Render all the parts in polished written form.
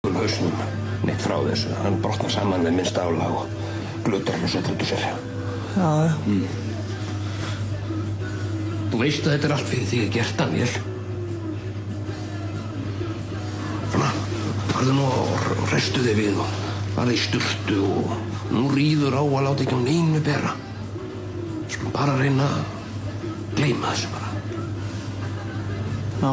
upp hausnum. Neitt frá þessu. Hann brotnar saman með minnsta álag og glutrar hann svo út úr sér. Já. Þú veist að þetta allt fyrir þig gert, Daniel. Svona, farðu nú og restu þig við og farðu í sturtu og nú ríður á að láta ekki á neinu bera. Skulum bara reyna að gleyma þessu bara. Já.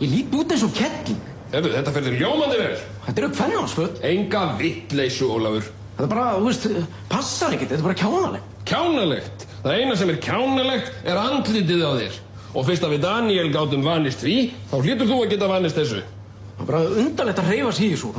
Ég lít út eins og kettling. Þetta fer þér ljómandi vel. Þetta eru kvenmannsföt. Enga vitleysu, Ólafur. Þetta er bara, þú veist, passar ekkert. Þetta er bara kjánalegt. Kjánalegt? Það eina sem er kjánalegt er andlitið á þér. Og fyrst að við Daniel gátum vanist því, þá hlýtur þú að geta vanist þessu. Það er bara undarlegt að hreyfa sig í þessu.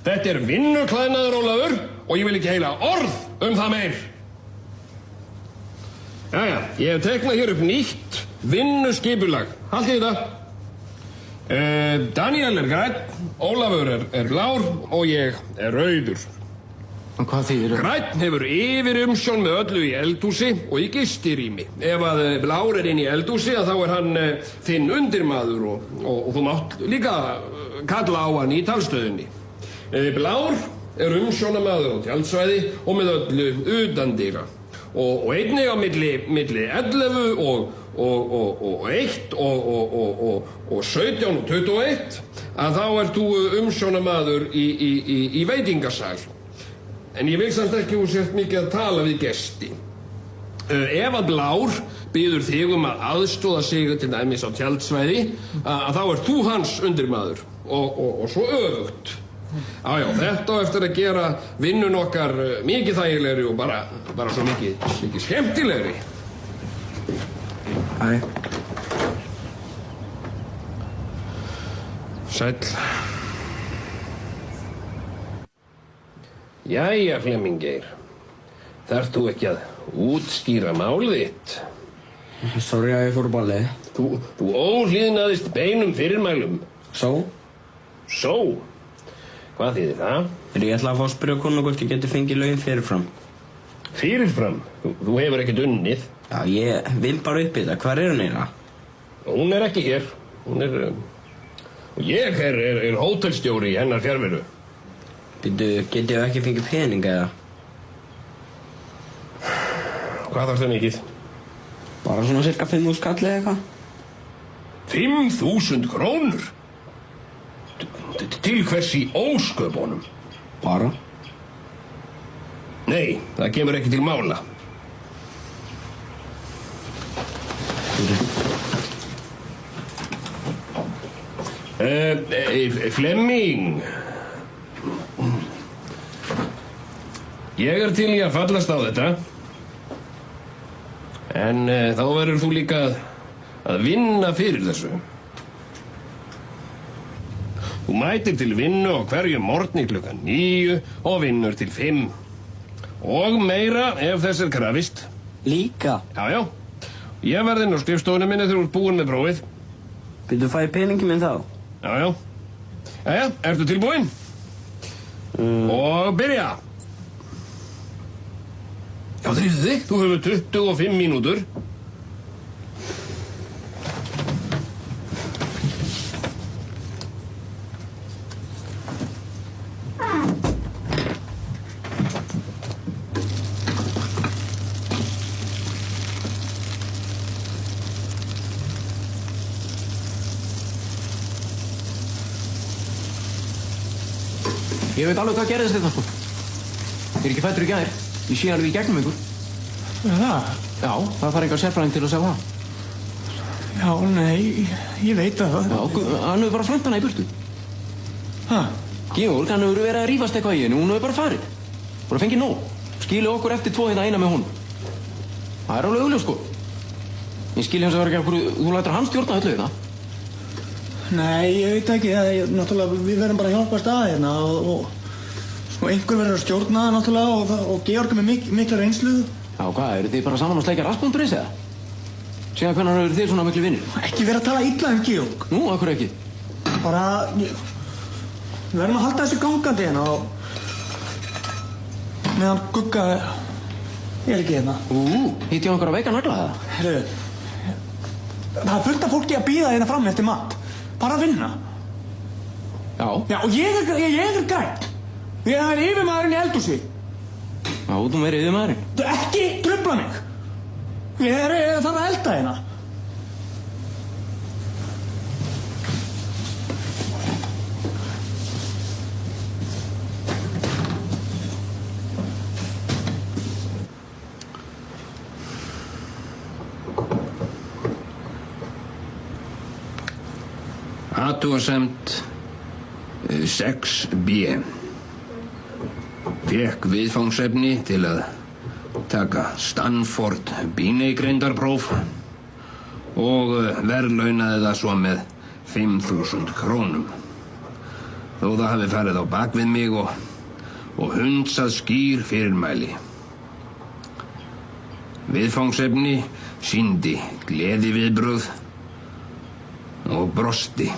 Þetta er vinnuklæðnaður, Ólafur, og ég vil ekki heila orð það meir. Jæja, ég hef teiknað hér upp nýtt vinnuskipulag. Haldið þetta. Daniel er grænn, Ólafur er blár og ég er rauður. En hvað þýðir það? Grænn hefur yfirumsjón með öllu í eldhúsi og í gistirými. Ef að blár er inn í eldhúsi, þá er hann þinn undirmaður og þú mátt líka kalla á hann í talstöðinni. Blár er umsjónamaður á tjaldsvæði og með öllu utandyra. Og einnig á milli 11 og 1 og 17 og 21 að þá ert þú umsjónamaður í veitingasal. En ég vil samt ekki þú sért mikið að tala við gesti. Ef að blár biður þig að aðstoða sig til dæmis á tjaldsvæði að þá ert þú hans undirmaður og svo öfugt. Já, þetta á eftir að gera vinnun okkar mikið þægilegri og bara svo mikið skemmtilegri. Æ. Sæll. Jæja, Flemminggeir. Þarft þú ekki að útskýra mál þitt? Sorry að ég fór á ballið. Þú óhlýðnaðist beinum fyrirmælum. Svo? Hvað þýðir það? Ég ætla að fá að spyrja konu hvort ég geti fengið laun fyrirfram. Fyrirfram? Þú hefur ekkert unnið. Já, ég vil bara uppbytta. Hvar er hún eiginlega? Hún er ekki hér. Hún er... Og ég er hótelstjóri í hennar fjarveru. Getið þið ekki fengið pening eða? Hvað þarf það mikið? Bara svona cirka 5.000 kall eða eitthvað. 5.000 krónur? Til hvers í ósköpunum? Bara? Nei, það kemur ekki til mála. Flemming. Ég til í að fallast á þetta. En þá verður þú líka að vinna fyrir þessu. Þú mætir til vinnu á hverjum morgni klukkan 9 og vinnur til 5. Og meira ef þess krafist. Líka? Já. Ég verð inn á skrifstofunni minni þegar þú ert búinn með prófið. Byrju, fæ ég peningi minn þá? Já. Jæja, ertu tilbúinn? Og byrja. Já, drífðu þig. Þú hefur 25 mínútur. Ég veit alveg hvað gerðist þetta, sko. Ég er ekki fæddur í gær. Ég sé alveg í gegnum ykkur. Það? Já, það þarf engar sérfræðing til að segja það. Já, nei, ég veit það. Já, hann hefur bara flæmt hana í burtu. Hæ? Georg, hann hefur verið að rífast eitthvað í henni og hún hefur bara farið. Bara fengið nóg. Skilið okkur eftir 2 hérna eina með honum. Það er alveg augljós, sko. Ég skilið hans að vera ekki okkur, þú lætur hann stjórna öllu þetta. Nei, ég veit ekki. Náttúrulega, við verðum bara að hjálpast að hérna og einhver verður að stjórna náttúrulega og Georg er með mikla reynslu. Já, hvað, eru þið bara saman að sleikja raspúnturins eða? Síðan hvernig eru þið svona miklu vinnir? Ekki vera að tala illa Georg. Nú, af hverju ekki? Bara, við verðum að halda þessu gangandi hérna og meðan Gugga er ekki hérna. Hitti ég einhver að veika nagla það? Heyrðu, það er fullt af fólki að bíða hérna fram eftir mat. Bara að vinna. Já. Já, og ég er græn. Ég er yfirmaðurinn í eldhúsi. Já, þú verið yfirmaðurinn. Þú ekki trufla mig. Ég þarf að elda hérna. Athugasemd 6b. Fékk viðfangsefni til að taka Stanford Binet-greindarpróf og verðlaunaði það svo með 5.000 krónum. Þó það hafi farið á bak við mig og hundsað skýr fyrirmæli. Viðfangsefni sýndi gleðiviðbrögð og brosti.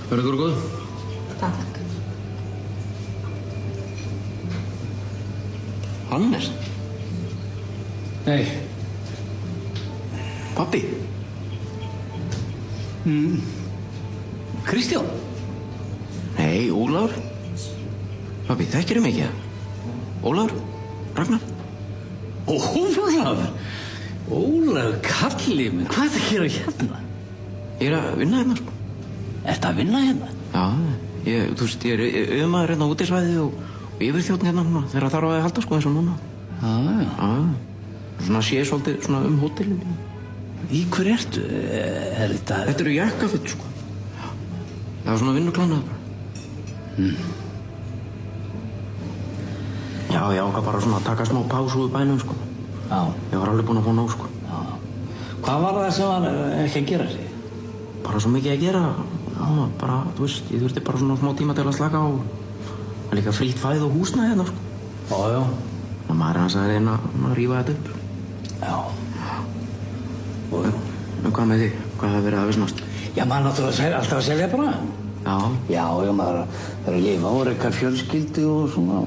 Verður þú góð? Takk. Hannes? Nei. Pabbi? Kristján? Nei, Ólafur. Pabbi, þekkirðu mig ekki? Ólafur? Ragnar? Ólafur? Ólafur, kallið minn, hvað er það að gera hérna? Ég er að vinna hérna, sko. Ertu að vinna hérna? Já, þú veist, ég er auðmaður hérna á útisvæði og yfirþjónn hérna núna, þegar þarf að halda, sko, eins og núna. Já. Svona sé svolítið svona hótelinu. Í hver ertu? Er þetta... Þetta eru jakkafutt, sko. Það var svona vinnuklánaður bara. Já, ég ákvað bara svona að taka smá pásu í bænum, sko. Já. Ég var alveg búinn að fá nóg, sko. Já. Hvað var það sem var ekki að gera sig? Bara svo mikið að gera. Já, bara, þú veist, ég þurfti bara svona smá tíma til að slaka og það er líka frítt fæð og húsnæði hérna, sko. Já. Og maður er hans að reyna að rífa þetta upp. Já. En hvað með þig? Hvað það verið að visnast? Já, maður náttúrulega alltaf að selja bara. Já. Já, maður er að lifa og reka fjölskyldu og svona.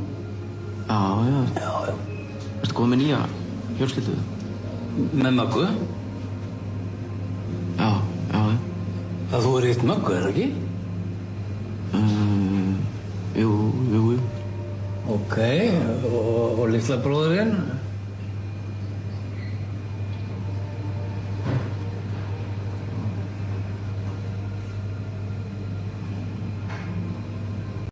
Já. Ertu góð með nýja fjölskyldu? Með Möggu? Já. Það þú eitt Möggu, er það ekki? Jú. Ok, og litla bróðurinn?